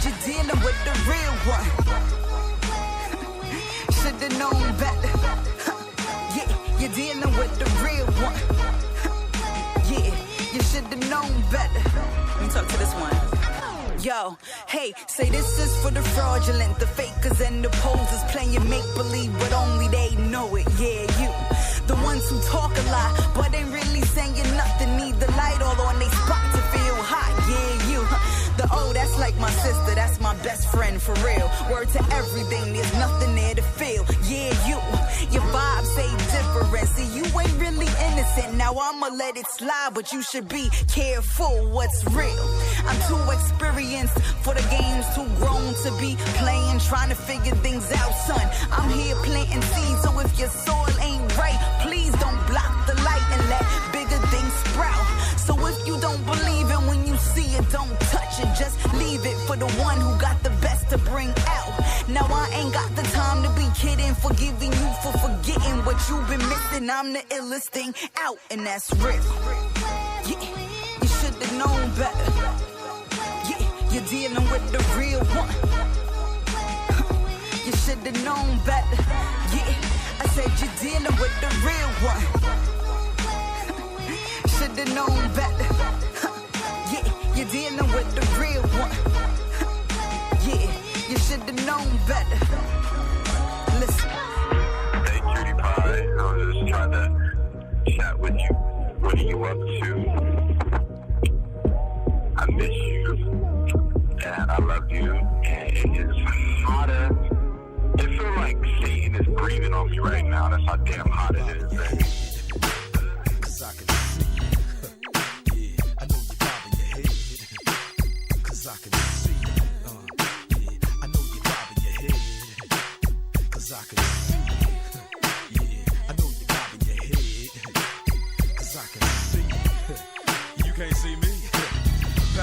you're dealing with the real one. Should've known better. Yeah, you're dealing with the real one. Yeah, you should've known better. Let me talk to this one. Yo, hey, say this is for the fraudulent, the fakers and the posers playing make-believe, but only they know it. Yeah, you, the ones who talk a lot, but ain't really saying nothing. Need the light all on they spot to feel hot. Yeah, you, that's like my sister, that's my best friend for real. Word to everything, there's nothing there to feel. Yeah, your vibes say different. See, you ain't really innocent. Now I'ma let it slide, but you should be careful what's real. I'm too experienced for the games, too grown to be playing, trying to figure things out, son. I'm here planting seeds, so if your soil ain't right, please don't block the light and let bigger things sprout. So if you don't believe it when you see it, don't touch it, just leave it for the one who got the best to bring out. Now I ain't got the time to be kidding, forgiving you for forgetting what you've been missing. I'm the illest thing out, and that's real. Yeah, you should've known better. Yeah, you're dealing with the real one. You should've known better. Yeah, I said you're dealing with the real one. Should've known better. Yeah, you're dealing with the real one. Yeah, you should've known better. Listen. Hey, Cutie Pie, I was just trying to chat with you. What are you up to? I miss you, and I love you, and it is hotter. It feels like Satan is breathing on me right now. That's how damn hot it is, baby.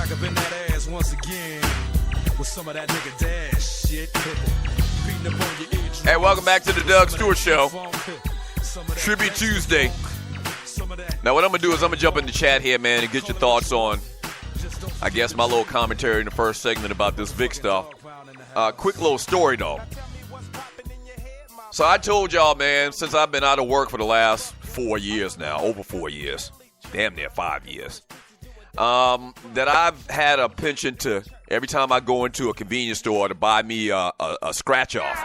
Up in that ass once again with some of that nigga dash shit. Beating up on your eardrum. Hey, welcome back to the Doug Stewart Show. Tribute Tuesday. Now what I'm gonna do is I'm gonna jump in the chat here, man, and get your thoughts on, I guess, my little commentary in the first segment about this Vick stuff. Quick little story though. So I told y'all, man, since I've been out of work for the last 4 years now, over 4 years, damn near 5 years. That I've had a penchant to, every time I go into a convenience store, to buy me a scratch off.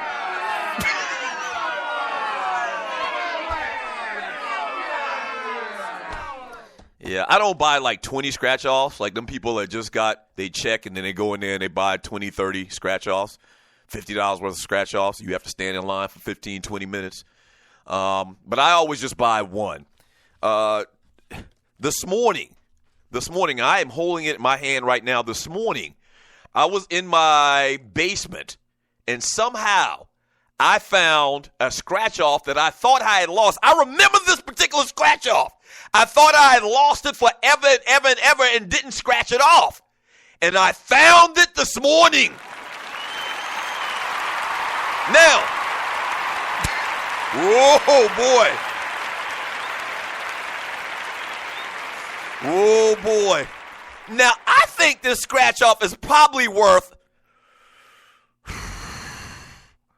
Yeah, I don't buy like 20 scratch offs, like them people that just they check and then they go in there and they buy 20, 30 scratch offs, $50 worth of scratch offs. You have to stand in line for 15, 20 minutes. But I always just buy one. This morning, I am holding it in my hand right now. This morning, I was in my basement, and somehow I found a scratch-off that I thought I had lost. I remember this particular scratch-off. I thought I had lost it forever and ever and ever and didn't scratch it off. And I found it this morning. Now, whoa, boy. Oh, boy. Now, I think this scratch-off is probably worth,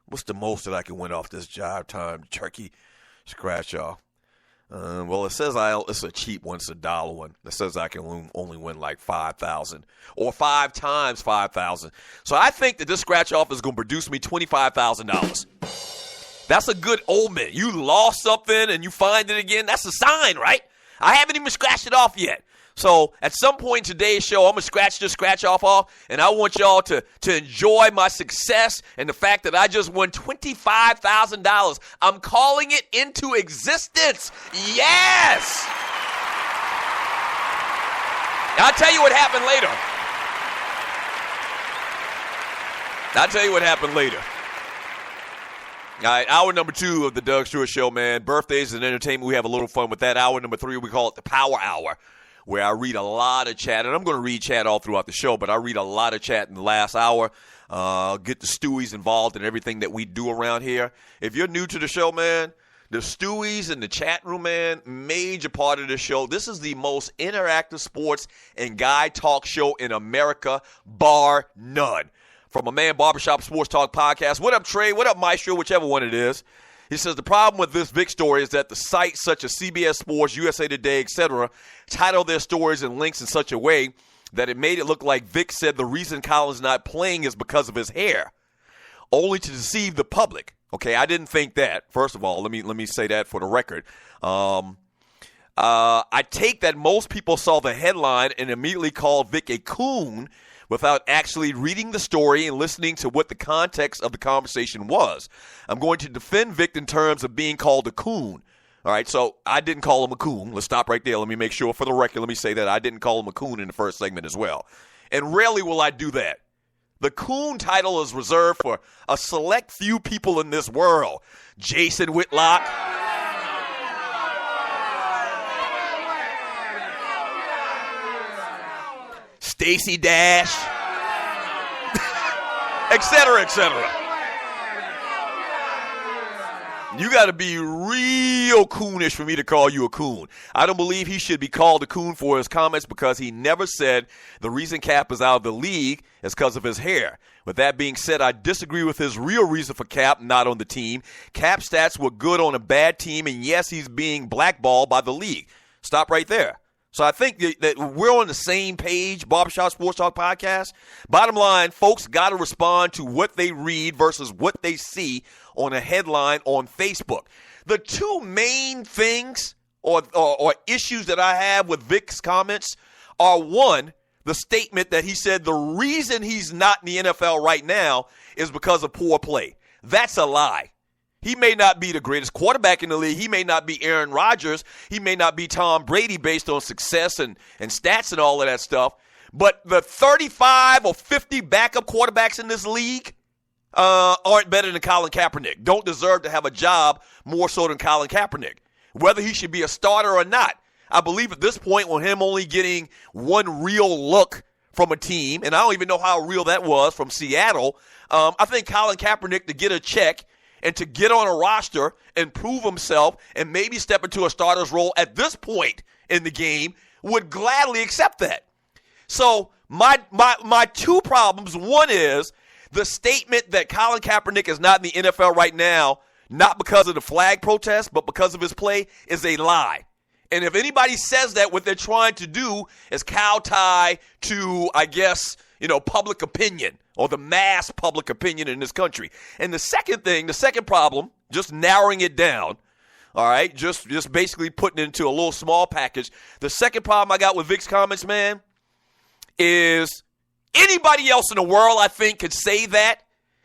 what's the most that I can win off this Jive Time Turkey scratch-off? Well, it says it's a cheap one. It's a $1 one. It says I can only win like $5,000 or 5 times $5,000. So I think that this scratch-off is going to produce me $25,000. That's a good omen. You lost something and you find it again. That's a sign, right? I haven't even scratched it off yet. So at some point in today's show, I'm going to scratch this scratch-off off, and I want y'all to enjoy my success and the fact that I just won $25,000. I'm calling it into existence. Yes! I'll tell you what happened later. All right, hour number 2 of the Doug Stewart Show, man. Birthdays and entertainment, we have a little fun with that. Hour number 3, we call it the Power Hour, where I read a lot of chat. And I'm going to read chat all throughout the show, but I read a lot of chat in the last hour. Get the Stewies involved in everything that we do around here. If you're new to the show, man, The Stewies in the chat room, man, major part of the show. This is the most interactive sports and guy talk show in America, bar none. From a man Barbershop Sports Talk Podcast. What up, Trey? What up, Maestro? Whichever one it is. He says the problem with this Vick story is that the sites such as CBS Sports, USA Today, etc., title their stories and links in such a way that it made it look like Vick said the reason Colin's not playing is because of his hair, only to deceive the public. Okay, I didn't think that. First of all, let me say that for the record. I take that most people saw the headline and immediately called Vick a coon without actually reading the story and listening to what the context of the conversation was. I'm going to defend Vick in terms of being called a coon. All right, so I didn't call him a coon. Let's stop right there. Let me make sure for the record, let me say that I didn't call him a coon in the first segment as well. And rarely will I do that. The coon title is reserved for a select few people in this world. Jason Whitlock, Stacey Dash, et cetera, et cetera. You got to be real coonish for me to call you a coon. I don't believe he should be called a coon for his comments because he never said the reason Cap is out of the league is because of his hair. With that being said, I disagree with his real reason for Cap not on the team. Cap stats were good on a bad team, and yes, he's being blackballed by the league. Stop right there. So I think that we're on the same page, Barbershop Sports Talk Podcast. Bottom line, folks got to respond to what they read versus what they see on a headline on Facebook. The two main things or issues that I have with Vick's comments are, one, the statement that he said the reason he's not in the NFL right now is because of poor play. That's a lie. He may not be the greatest quarterback in the league. He may not be Aaron Rodgers. He may not be Tom Brady based on success and stats and all of that stuff. But the 35 or 50 backup quarterbacks in this league aren't better than Colin Kaepernick. Don't deserve to have a job more so than Colin Kaepernick. Whether he should be a starter or not, I believe at this point with him only getting one real look from a team, and I don't even know how real that was from Seattle, I think Colin Kaepernick to get a check and to get on a roster and prove himself and maybe step into a starter's role at this point in the game would gladly accept that. So my two problems, one is the statement that Colin Kaepernick is not in the NFL right now, not because of the flag protest, but because of his play, is a lie. And if anybody says that, what they're trying to do is kowtie to, I guess, public opinion or the mass public opinion in this country. And the second problem, just narrowing it down, all right, just basically putting it into a little small package. The second problem I got with Vick's comments, man, is anybody else in the world, I think, could say that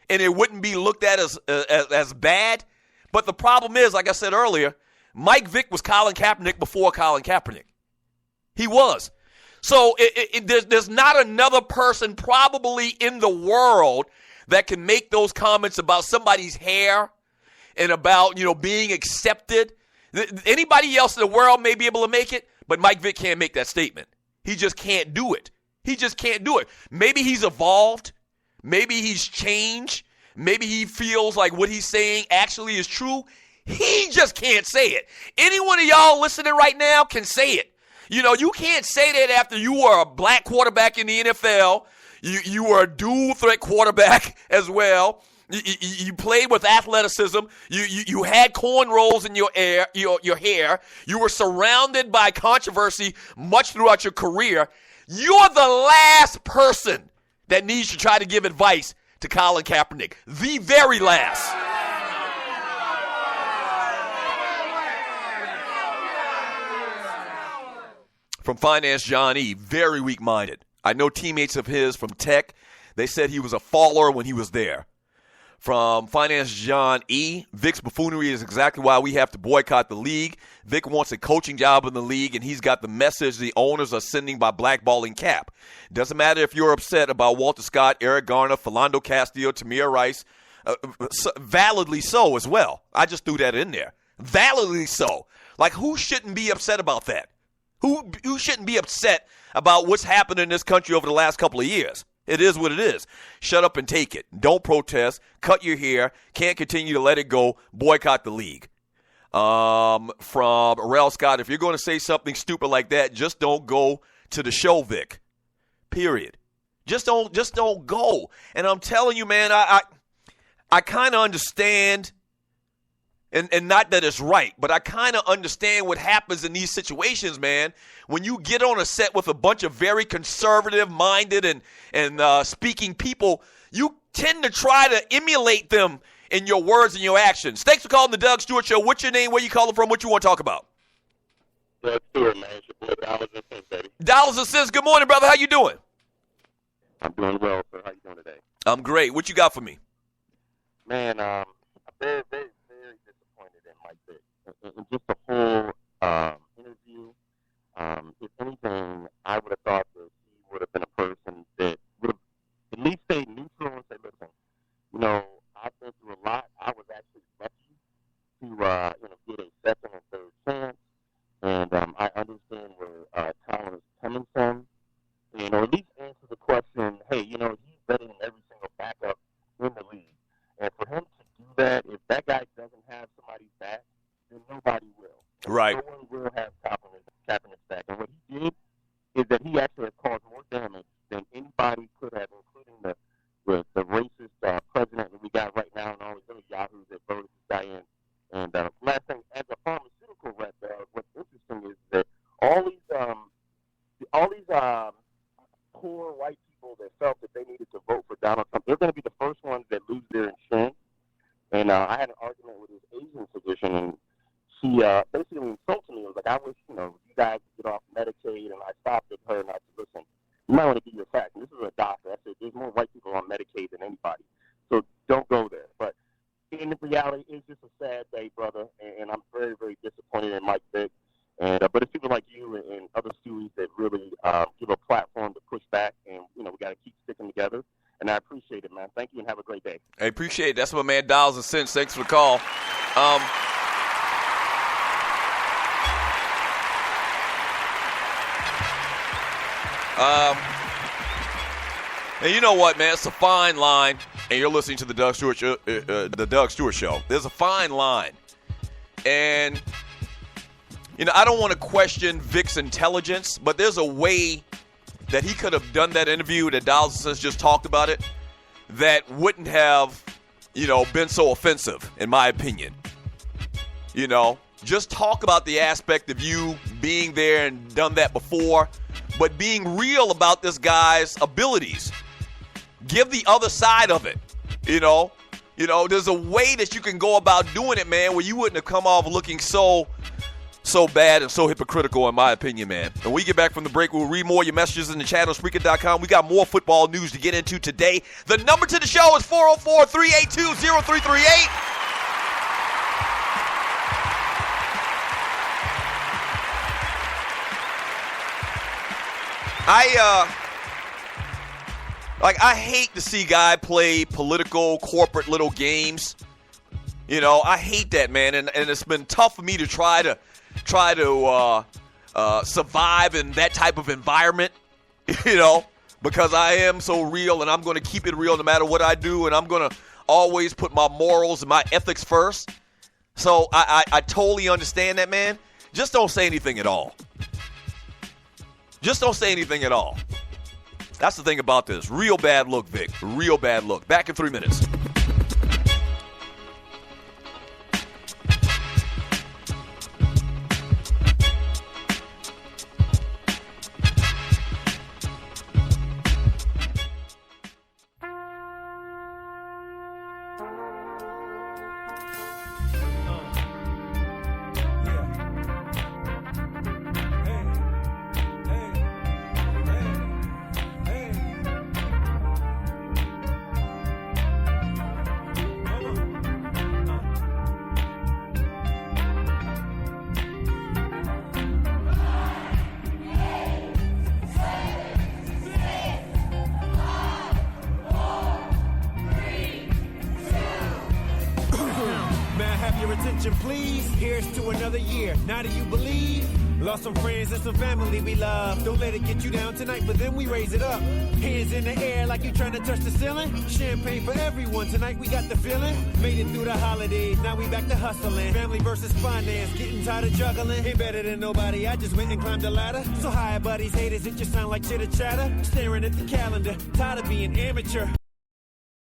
and it wouldn't be looked at as bad. But the problem is, like I said earlier, Mike Vick was Colin Kaepernick before Colin Kaepernick. He was. So there's not another person probably in the world that can make those comments about somebody's hair and about, being accepted. Anybody else in the world may be able to make it, but Mike Vick can't make that statement. He just can't do it. He just can't do it. Maybe he's evolved. Maybe he's changed. Maybe he feels like what he's saying actually is true. He just can't say it. Any one of y'all listening right now can say it. You can't say that after you were a black quarterback in the NFL. You were a dual threat quarterback as well. You played with athleticism. You had cornrows in your hair. You were surrounded by controversy much throughout your career. You're the last person that needs to try to give advice to Colin Kaepernick. The very last. From Finance John E., very weak-minded. I know teammates of his from Tech. They said he was a faller when he was there. From Finance John E., Vick's buffoonery is exactly why we have to boycott the league. Vick wants a coaching job in the league, and he's got the message the owners are sending by blackballing Cap. Doesn't matter if you're upset about Walter Scott, Eric Garner, Philando Castillo, Tamir Rice. Validly so as well. I just threw that in there. Validly so. Like, who shouldn't be upset about that? Who shouldn't be upset about what's happened in this country over the last couple of years? It is what it is. Shut up and take it. Don't protest. Cut your hair. Can't continue to let it go. Boycott the league. From Rel Scott, if you're going to say something stupid like that, just don't go to the show, Vic. Period. Just don't go. And I'm telling you, man, I kind of understand, and not that it's right, but I kind of understand what happens in these situations, man. When you get on a set with a bunch of very conservative-minded and speaking people, you tend to try to emulate them in your words and your actions. Thanks for calling the Doug Stewart Show. What's your name? Where you calling from? What you want to talk about? Doug Stewart, man. It's your boy, Dollars and Cents, baby. Dollars and Cents. Good morning, brother. How you doing? I'm doing well, sir. How you doing today? I'm great. What you got for me? Man, I'm very, very, very disappointed in Mike Vick. And just the whole interview, if anything, I would have thought that he would have been a person that would have at least stayed neutral and say, listen, you know, I've been through a lot. I was actually lucky to get a second and third chance. And I understand where talent is coming from. And, or at least answer the question, hey, you know, he's better than every single backup in the league. And for him to do that, if that guy doesn't have somebody's back, then nobody will. Right. No one will have Kaepernick's back. And what he did is that he actually has caused more damage than anybody could have, including the racist president that we got right now and all these other yahoos that voted this guy in. And last thing, as a pharmaceutical rep, what's interesting is that all these poor white people that felt that they needed to vote for Donald Trump, they're going to be the first ones that lose their insurance. And I had an argument with his Asian physician, and she basically insulted me. It was like, I wish, you guys could get off Medicaid. And I stopped at her and I said, listen, you might want to do your facts. And this is a doctor. I said, there's more white people on Medicaid than anybody. So don't go there. But in reality, it's just a sad day, brother. And I'm very, very disappointed in Mike Vick. And but it's people like you and other Stewies that really give a platform to push back. And, we got to keep sticking together. And I appreciate it, man. Thank you and have a great day. I appreciate it. That's my man, Dollars and Cents. Thanks for the call. And you know what, man? It's a fine line. And you're listening to the Doug Stewart Show. There's a fine line. And, I don't want to question Vick's intelligence, but there's a way that he could have done that interview that Dollars and Cents just talked about it that wouldn't have, been so offensive, in my opinion. Just talk about the aspect of you being there and done that before, but being real about this guy's abilities. Give the other side of it, There's a way that you can go about doing it, man, where you wouldn't have come off looking so bad and so hypocritical, in my opinion, man. When we get back from the break, we'll read more of your messages in the chat on Spreaker.com. We got more football news to get into today. The number to the show is 404-382-0338. I hate to see guy play political, corporate little games. I hate that, man, and it's been tough for me to try to survive in that type of environment, because I am so real, and I'm going to keep it real no matter what I do, and I'm going to always put my morals and my ethics first. So I totally understand that, man. Just don't say anything at all. Just don't say anything at all. That's the thing about this. Real bad look, Vic. Real bad look. Back in 3 minutes. Please, here's to another year. Now do you believe? Lost some friends and some family we love. Don't let it get you down tonight, but then we raise it up. Hands in the air like you trying to touch the ceiling. Champagne for everyone, tonight we got the feeling. Made it through the holidays, now we back to hustling. Family versus finance, getting tired of juggling. Ain't better than nobody, I just went and climbed the ladder. So hi buddies, haters, it just sound like chitter chatter. Staring at the calendar, tired of being amateur.